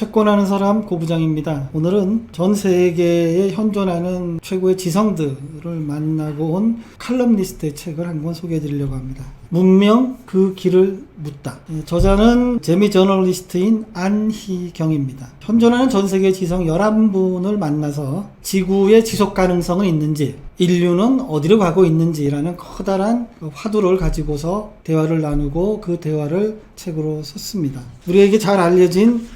채권하는 사람 고부장입니다. 오늘은 전 세계에 현존하는 최고의 지성들을 만나고 온 칼럼니스트의 책을 한 권 소개해 드리려고 합니다. 문명 그 길을 묻다. 저자는 재미 저널리스트인 안희경입니다. 현존하는 전 세계 지성 11분을 만나서 지구의 지속 가능성은 있는지, 인류는 어디로 가고 있는지라는 커다란 화두를 가지고서 대화를 나누고 그 대화를 책으로 썼습니다. 우리에게 잘 알려진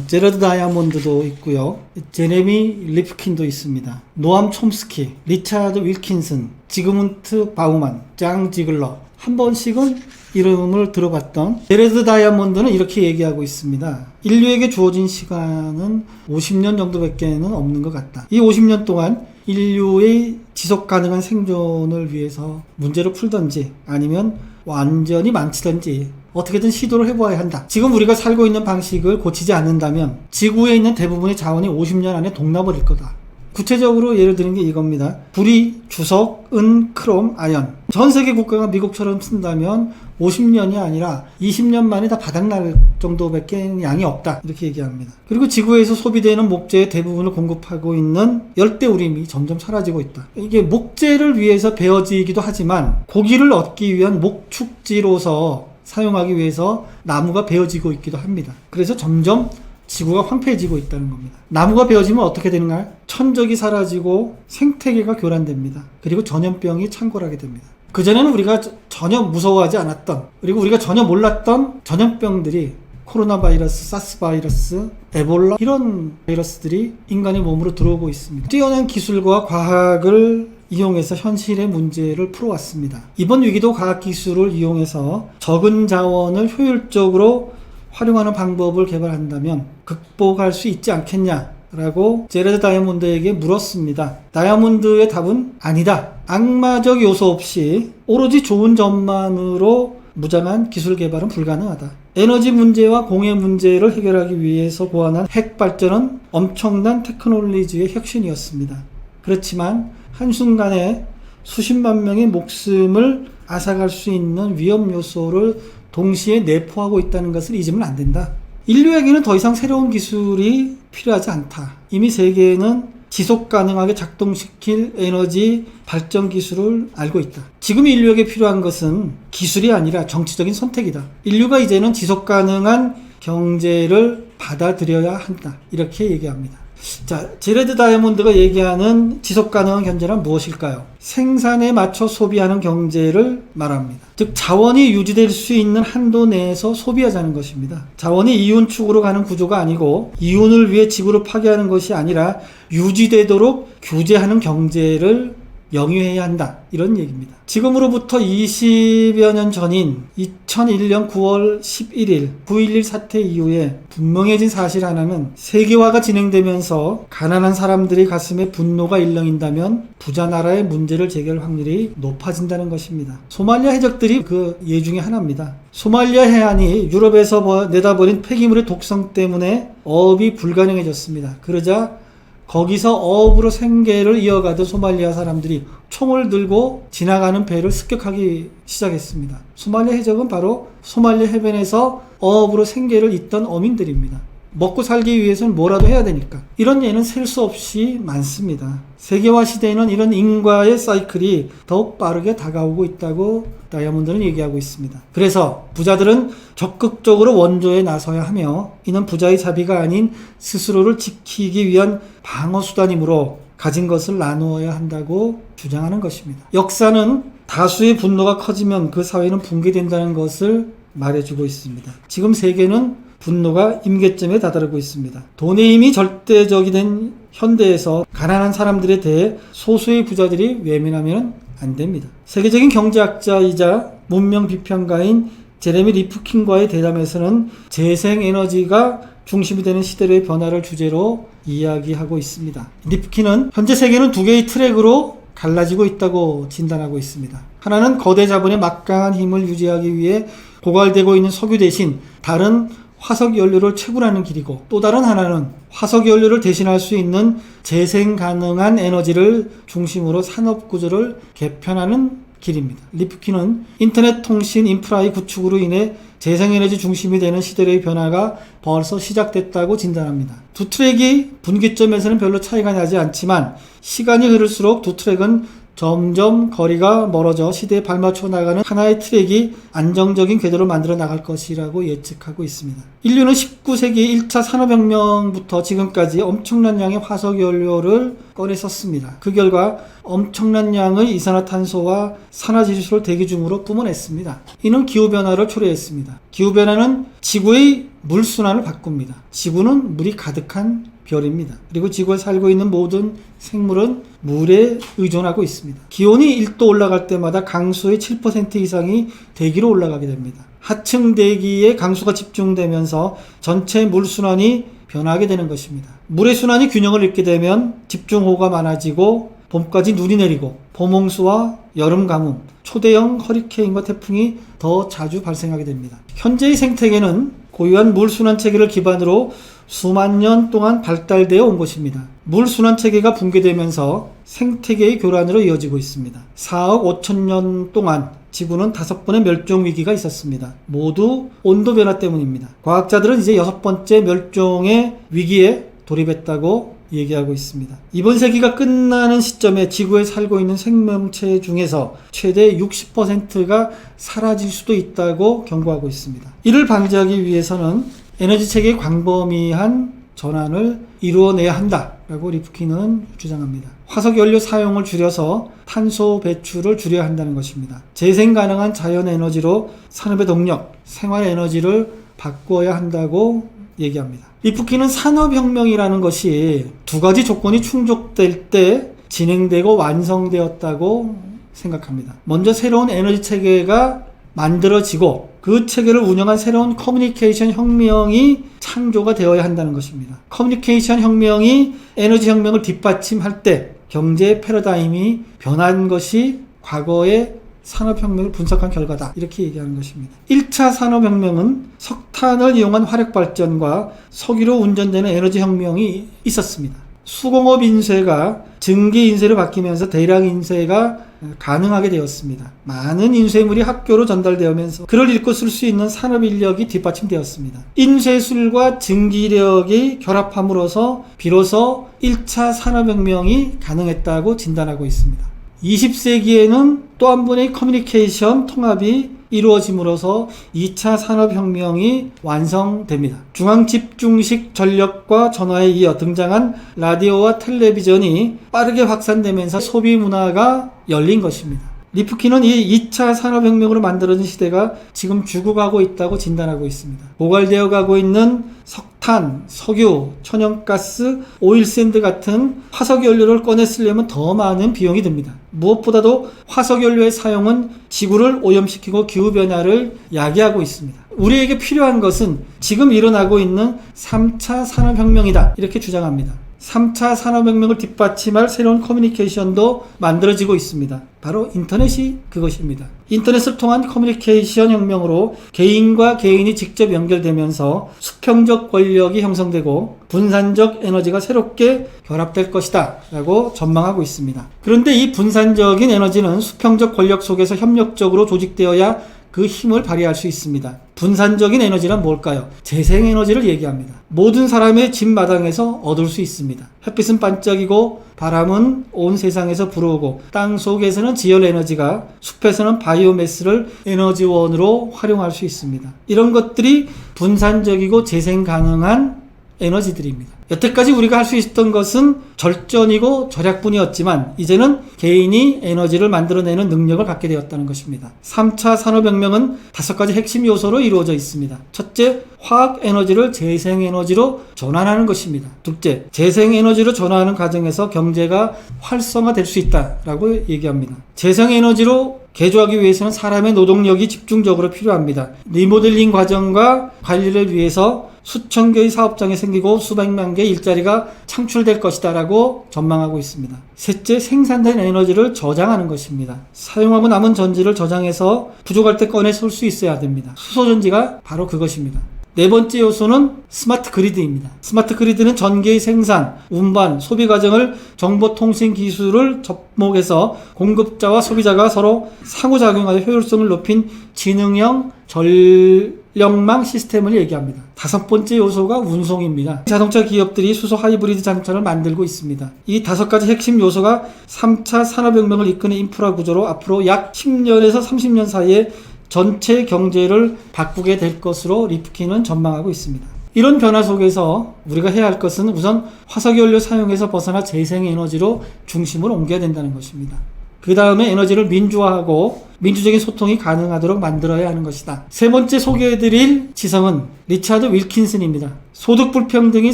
제러드 다이아몬드도 있고요. 제레미 리프킨도 있습니다. 노암 촘스키, 리차드 윌킨슨, 지그문트 바우만, 장 지글러. 한 번씩은 이름을 들어봤던 제러드 다이아몬드는 이렇게 얘기하고 있습니다. 인류에게 주어진 시간은 50년 정도밖에는 없는 것 같다. 이 50년 동안 인류의 지속 가능한 생존을 위해서 문제를 풀던지 아니면 완전히 망치던지 어떻게든 시도를 해보아야 한다. 지금 우리가 살고 있는 방식을 고치지 않는다면 지구에 있는 대부분의 자원이 50년 안에 동나버릴 거다. 구체적으로 예를 드는 게 이겁니다. 불이, 주석, 은, 크롬, 아연. 전 세계 국가가 미국처럼 쓴다면 50년이 아니라 20년 만에 다 바닥날 정도밖에 양이 없다. 이렇게 얘기합니다. 그리고 지구에서 소비되는 목재의 대부분을 공급하고 있는 열대우림이 점점 사라지고 있다. 이게 목재를 위해서 베어지기도 하지만 고기를 얻기 위한 목축지로서 사용하기 위해서 나무가 베어지고 있기도 합니다. 그래서 점점 지구가 황폐해지고 있다는 겁니다. 나무가 베어지면 어떻게 되는가요? 천적이 사라지고 생태계가 교란됩니다. 그리고 전염병이 창궐하게 됩니다. 그전에는 우리가 전혀 무서워하지 않았던, 그리고 우리가 전혀 몰랐던 전염병들이 코로나 바이러스, 사스 바이러스, 에볼라 이런 바이러스들이 인간의 몸으로 들어오고 있습니다. 뛰어난 기술과 과학을 이용해서 현실의 문제를 풀어왔습니다. 이번 위기도 과학기술을 이용해서 적은 자원을 효율적으로 활용하는 방법을 개발한다면 극복할 수 있지 않겠냐라고 제러드 다이아몬드에게 물었습니다. 다이아몬드의 답은 아니다. 악마적 요소 없이 오로지 좋은 점만으로 무장한 기술 개발은 불가능하다. 에너지 문제와 공해 문제를 해결하기 위해서 고안한 핵 발전은 엄청난 테크놀로지의 혁신이었습니다. 그렇지만 한순간에 수십만 명의 목숨을 앗아갈 수 있는 위험 요소를 동시에 내포하고 있다는 것을 잊으면 안 된다. 인류에게는 더 이상 새로운 기술이 필요하지 않다. 이미 세계는 지속 가능하게 작동시킬 에너지 발전 기술을 알고 있다. 지금 인류에게 필요한 것은 기술이 아니라 정치적인 선택이다. 인류가 이제는 지속 가능한 경제를 받아들여야 한다. 이렇게 얘기합니다. 자, 제러드 다이아몬드가 얘기하는 지속 가능한 경제란 무엇일까요? 생산에 맞춰 소비하는 경제를 말합니다. 즉 자원이 유지될 수 있는 한도 내에서 소비하자는 것입니다. 자원이 이윤축으로 가는 구조가 아니고 이윤을 위해 지구를 파괴하는 것이 아니라 유지되도록 규제하는 경제를 영위해야 한다. 이런 얘기입니다. 지금으로부터 20여 년 전인 2001년 9월 11일 9.11 사태 이후에 분명해진 사실 하나는 세계화가 진행되면서 가난한 사람들의 가슴에 분노가 일렁인다면 부자 나라의 문제를 제기할 확률이 높아진다는 것입니다. 소말리아 해적들이 그 예 중에 하나입니다. 소말리아 해안이 유럽에서 내다버린 폐기물의 독성 때문에 어업이 불가능해졌습니다. 그러자 거기서 어업으로 생계를 이어가던 소말리아 사람들이 총을 들고 지나가는 배를 습격하기 시작했습니다. 소말리아 해적은 바로 소말리아 해변에서 어업으로 생계를 잇던 어민들입니다. 먹고 살기 위해서는 뭐라도 해야 되니까. 이런 예는 셀 수 없이 많습니다. 세계화 시대에는 이런 인과의 사이클이 더욱 빠르게 다가오고 있다고 다이아몬드는 얘기하고 있습니다. 그래서 부자들은 적극적으로 원조에 나서야 하며 이는 부자의 자비가 아닌 스스로를 지키기 위한 방어수단이므로 가진 것을 나누어야 한다고 주장하는 것입니다. 역사는 다수의 분노가 커지면 그 사회는 붕괴된다는 것을 말해주고 있습니다. 지금 세계는 분노가 임계점에 다다르고 있습니다. 돈의 힘이 절대적이 된 현대에서 가난한 사람들에 대해 소수의 부자들이 외면하면 안 됩니다. 세계적인 경제학자이자 문명 비평가인 제레미 리프킨과의 대담에서는 재생에너지가 중심이 되는 시대의 변화를 주제로 이야기하고 있습니다. 리프킨은 현재 세계는 두 개의 트랙으로 갈라지고 있다고 진단하고 있습니다. 하나는 거대 자본의 막강한 힘을 유지하기 위해 고갈되고 있는 석유 대신 다른 화석 연료를 채굴하는 길이고, 또 다른 하나는 화석 연료를 대신할 수 있는 재생 가능한 에너지를 중심으로 산업 구조를 개편하는 길입니다. 리프킨은 인터넷 통신 인프라의 구축으로 인해 재생에너지 중심이 되는 시대의 변화가 벌써 시작됐다고 진단합니다. 두 트랙이 분기점에서는 별로 차이가 나지 않지만 시간이 흐를수록 두 트랙은 점점 거리가 멀어져 시대에 발맞춰 나가는 하나의 트랙이 안정적인 궤도를 만들어 나갈 것이라고 예측하고 있습니다. 인류는 19세기 1차 산업혁명부터 지금까지 엄청난 양의 화석연료를 꺼내 썼습니다. 그 결과 엄청난 양의 이산화탄소와 산화지수를 대기 중으로 뿜어냈습니다. 이는 기후변화를 초래했습니다. 기후변화는 지구의 물순환을 바꿉니다. 지구는 물이 가득한 별입니다. 그리고 지구에 살고 있는 모든 생물은 물에 의존하고 있습니다. 기온이 1도 올라갈 때마다 강수의 7% 이상이 대기로 올라가게 됩니다. 하층 대기에 강수가 집중되면서 전체 물순환이 변하게 되는 것입니다. 물의 순환이 균형을 잃게 되면 집중호우가 많아지고 봄까지 눈이 내리고 봄홍수와 여름 가뭄, 초대형 허리케인과 태풍이 더 자주 발생하게 됩니다. 현재의 생태계는 고유한 물순환 체계를 기반으로 수만 년 동안 발달되어 온 것입니다. 물순환 체계가 붕괴되면서 생태계의 교란으로 이어지고 있습니다. 4억 5천 년 동안 지구는 5번의 멸종 위기가 있었습니다. 모두 온도 변화 때문입니다. 과학자들은 이제 6번째 멸종의 위기에 돌입했다고 얘기하고 있습니다. 이번 세기가 끝나는 시점에 지구에 살고 있는 생명체 중에서 최대 60%가 사라질 수도 있다고 경고하고 있습니다. 이를 방지하기 위해서는 에너지 체계의 광범위한 전환을 이루어내야 한다라고 리프킨은 주장합니다. 화석연료 사용을 줄여서 탄소 배출을 줄여야 한다는 것입니다. 재생 가능한 자연 에너지로 산업의 동력, 생활 에너지를 바꾸어야 한다고 얘기합니다. 리프킨은 산업혁명이라는 것이 두 가지 조건이 충족될 때 진행되고 완성되었다고 생각합니다. 먼저 새로운 에너지 체계가 만들어지고 그 체계를 운영한 새로운 커뮤니케이션 혁명이 창조가 되어야 한다는 것입니다. 커뮤니케이션 혁명이 에너지 혁명을 뒷받침할 때 경제의 패러다임이 변한 것이 과거의 산업혁명을 분석한 결과다. 이렇게 얘기하는 것입니다. 1차 산업혁명은 석탄을 이용한 화력발전과 석유로 운전되는 에너지 혁명이 있었습니다. 수공업 인쇄가 증기 인쇄로 바뀌면서 대량 인쇄가 가능하게 되었습니다. 많은 인쇄물이 학교로 전달되면서 글을 읽고 쓸 수 있는 산업 인력이 뒷받침되었습니다. 인쇄술과 증기력이 결합함으로써 비로소 1차 산업혁명이 가능했다고 진단하고 있습니다. 20세기에는 또 한 번의 커뮤니케이션 통합이 이루어짐으로써 2차 산업혁명이 완성됩니다. 중앙집중식 전력과 전화에 이어 등장한 라디오와 텔레비전이 빠르게 확산되면서 소비 문화가 열린 것입니다. 리프킨은 이 2차 산업혁명으로 만들어진 시대가 지금 죽어가고 있다고 진단하고 있습니다. 고갈되어 가고 있는 석탄, 석유, 천연가스, 오일샌드 같은 화석연료를 꺼내 쓰려면 더 많은 비용이 듭니다. 무엇보다도 화석연료의 사용은 지구를 오염시키고 기후변화를 야기하고 있습니다. 우리에게 필요한 것은 지금 일어나고 있는 3차 산업혁명이다. 이렇게 주장합니다. 3차 산업혁명을 뒷받침할 새로운 커뮤니케이션도 만들어지고 있습니다. 바로 인터넷이 그것입니다. 인터넷을 통한 커뮤니케이션 혁명으로 개인과 개인이 직접 연결되면서 수평적 권력이 형성되고 분산적 에너지가 새롭게 결합될 것이다 라고 전망하고 있습니다. 그런데 이 분산적인 에너지는 수평적 권력 속에서 협력적으로 조직되어야 그 힘을 발휘할 수 있습니다. 분산적인 에너지란 뭘까요? 재생에너지를 얘기합니다. 모든 사람의 집 마당에서 얻을 수 있습니다. 햇빛은 반짝이고 바람은 온 세상에서 불어오고 땅 속에서는 지열에너지가, 숲에서는 바이오매스를 에너지원으로 활용할 수 있습니다. 이런 것들이 분산적이고 재생 가능한 에너지들입니다. 여태까지 우리가 할 수 있었던 것은 절전이고 절약뿐이었지만 이제는 개인이 에너지를 만들어내는 능력을 갖게 되었다는 것입니다. 3차 산업혁명은 5가지 핵심 요소로 이루어져 있습니다. 첫째, 화학에너지를 재생에너지로 전환하는 것입니다. 둘째, 재생에너지로 전환하는 과정에서 경제가 활성화될 수 있다라고 얘기합니다. 재생에너지로 개조하기 위해서는 사람의 노동력이 집중적으로 필요합니다. 리모델링 과정과 관리를 위해서 수천 개의 사업장이 생기고 수백만 개의 일자리가 창출될 것이다 라고 전망하고 있습니다. 셋째, 생산된 에너지를 저장하는 것입니다. 사용하고 남은 전지를 저장해서 부족할 때 꺼내 쓸 수 있어야 됩니다. 수소전지가 바로 그것입니다. 네 번째 요소는 스마트 그리드입니다. 스마트 그리드는 전기의 생산, 운반, 소비 과정을 정보통신 기술을 접목해서 공급자와 소비자가 서로 상호작용하여 효율성을 높인 지능형 전력망 시스템을 얘기합니다. 다섯 번째 요소가 운송입니다. 자동차 기업들이 수소 하이브리드 자동차를 만들고 있습니다. 이 다섯 가지 핵심 요소가 3차 산업혁명을 이끄는 인프라 구조로 앞으로 약 10년에서 30년 사이에 전체 경제를 바꾸게 될 것으로 리프킨은 전망하고 있습니다. 이런 변화 속에서 우리가 해야 할 것은 우선 화석연료 사용에서 벗어나 재생에너지로 중심을 옮겨야 된다는 것입니다. 그 다음에 에너지를 민주화하고 민주적인 소통이 가능하도록 만들어야 하는 것이다. 세 번째 소개해드릴 지성은 리차드 윌킨슨입니다. 소득 불평등이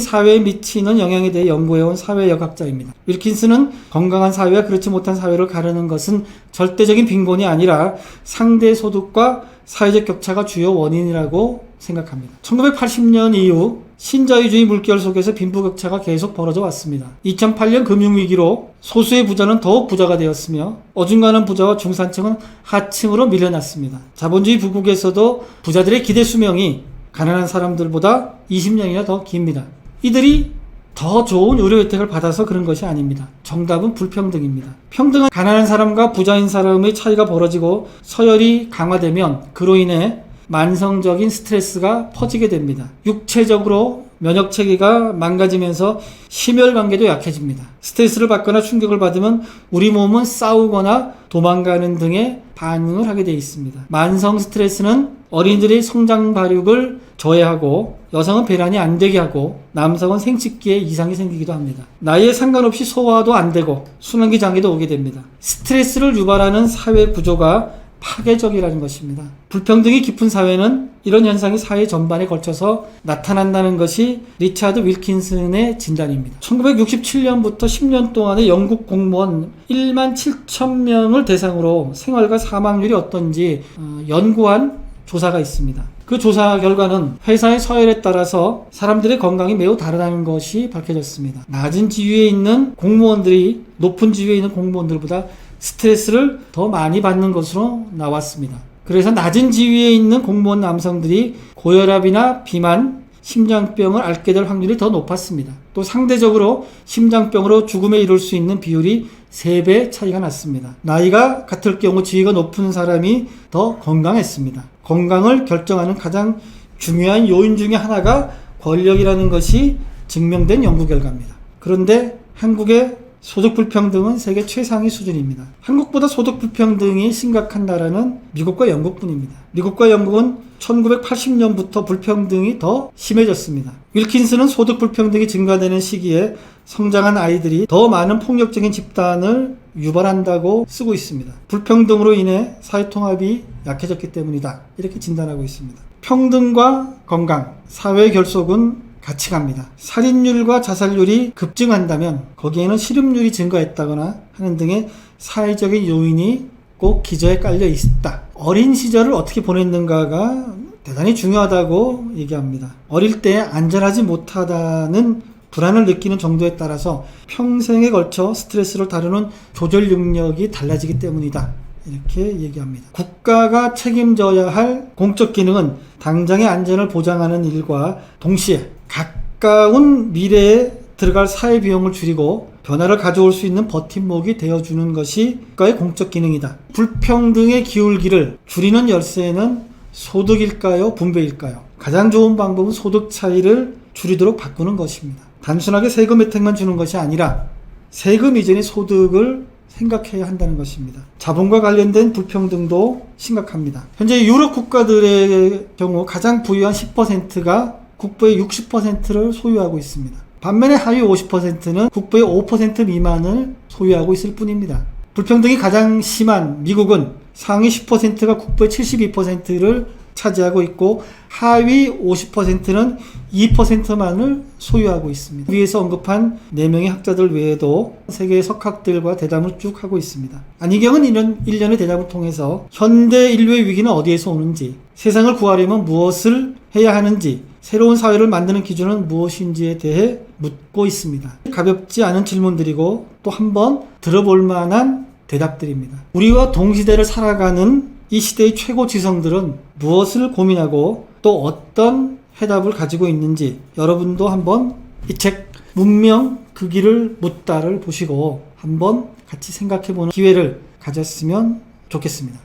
사회에 미치는 영향에 대해 연구해온 사회역학자입니다. 윌킨슨은 건강한 사회와 그렇지 못한 사회를 가르는 것은 절대적인 빈곤이 아니라 상대 소득과 사회적 격차가 주요 원인이라고 생각합니다. 1980년 이후 신자유주의 물결 속에서 빈부격차가 계속 벌어져 왔습니다. 2008년 금융위기로 소수의 부자는 더욱 부자가 되었으며 어중간한 부자와 중산층은 하층으로 밀려났습니다. 자본주의 부국에서도 부자들의 기대 수명이 가난한 사람들보다 20년이나 더 깁니다. 이들이 더 좋은 의료 혜택을 받아서 그런 것이 아닙니다. 정답은 불평등입니다. 평등은 가난한 사람과 부자인 사람의 차이가 벌어지고 서열이 강화되면 그로 인해 만성적인 스트레스가 퍼지게 됩니다. 육체적으로 면역체계가 망가지면서 심혈관계도 약해집니다. 스트레스를 받거나 충격을 받으면 우리 몸은 싸우거나 도망가는 등의 반응을 하게 되어 있습니다. 만성 스트레스는 어린이들의 성장 발육을 저해하고 여성은 배란이 안 되게 하고 남성은 생殖기에 이상이 생기기도 합니다. 나이에 상관없이 소화도 안 되고 순환기 장애도 오게 됩니다. 스트레스를 유발하는 사회 구조가 파괴적이라는 것입니다. 불평등이 깊은 사회는 이런 현상이 사회 전반에 걸쳐서 나타난다는 것이 리차드 윌킨슨의 진단입니다. 1967년부터 10년 동안의 영국 공무원 1만 7천 명을 대상으로 생활과 사망률이 어떤지 연구한 조사가 있습니다. 그 조사 결과는 회사의 서열에 따라서 사람들의 건강이 매우 다르다는 것이 밝혀졌습니다. 낮은 지위에 있는 공무원들이 높은 지위에 있는 공무원들보다 스트레스를 더 많이 받는 것으로 나왔습니다. 그래서 낮은 지위에 있는 공무원 남성들이 고혈압이나 비만, 심장병을 앓게 될 확률이 더 높았습니다. 또 상대적으로 심장병으로 죽음에 이를 수 있는 비율이 3배 차이가 났습니다. 나이가 같을 경우 지위가 높은 사람이 더 건강했습니다. 건강을 결정하는 가장 중요한 요인 중에 하나가 권력이라는 것이 증명된 연구 결과입니다. 그런데 한국의 소득 불평등은 세계 최상위 수준입니다. 한국보다 소득 불평등이 심각한 나라는 미국과 영국뿐입니다. 미국과 영국은 1980년부터 불평등이 더 심해졌습니다. 윌킨슨은 소득 불평등이 증가되는 시기에 성장한 아이들이 더 많은 폭력적인 집단을 유발한다고 쓰고 있습니다. 불평등으로 인해 사회통합이 약해졌기 때문이다. 이렇게 진단하고 있습니다. 평등과 건강, 사회의 결속은 같이 갑니다. 살인율과 자살률이 급증한다면 거기에는 실업률이 증가했다거나 하는 등의 사회적인 요인이 꼭 기저에 깔려 있다. 어린 시절을 어떻게 보냈는가가 대단히 중요하다고 얘기합니다. 어릴 때 안전하지 못하다는 불안을 느끼는 정도에 따라서 평생에 걸쳐 스트레스를 다루는 조절 능력이 달라지기 때문이다. 이렇게 얘기합니다. 국가가 책임져야 할 공적 기능은 당장의 안전을 보장하는 일과 동시에 가까운 미래에 들어갈 사회 비용을 줄이고 변화를 가져올 수 있는 버팀목이 되어주는 것이 국가의 공적 기능이다. 불평등의 기울기를 줄이는 열쇠는 소득일까요? 분배일까요? 가장 좋은 방법은 소득 차이를 줄이도록 바꾸는 것입니다. 단순하게 세금 혜택만 주는 것이 아니라 세금 이전의 소득을 생각해야 한다는 것입니다. 자본과 관련된 불평등도 심각합니다. 현재 유럽 국가들의 경우 가장 부유한 10%가 국부의 60%를 소유하고 있습니다. 반면에 하위 50%는 국부의 5% 미만을 소유하고 있을 뿐입니다. 불평등이 가장 심한 미국은 상위 10%가 국부의 72%를 차지하고 있고 하위 50%는 2%만을 소유하고 있습니다. 위에서 언급한 4명의 학자들 외에도 세계의 석학들과 대담을 쭉 하고 있습니다. 안희경은 이런 일련의 대담을 통해서 현대 인류의 위기는 어디에서 오는지, 세상을 구하려면 무엇을 해야 하는지, 새로운 사회를 만드는 기준은 무엇인지에 대해 묻고 있습니다. 가볍지 않은 질문들이고 또 한번 들어볼 만한 대답들입니다. 우리와 동시대를 살아가는 이 시대의 최고 지성들은 무엇을 고민하고 또 어떤 해답을 가지고 있는지 여러분도 한번 이 책 문명 그 길을 묻다를 보시고 한번 같이 생각해보는 기회를 가졌으면 좋겠습니다.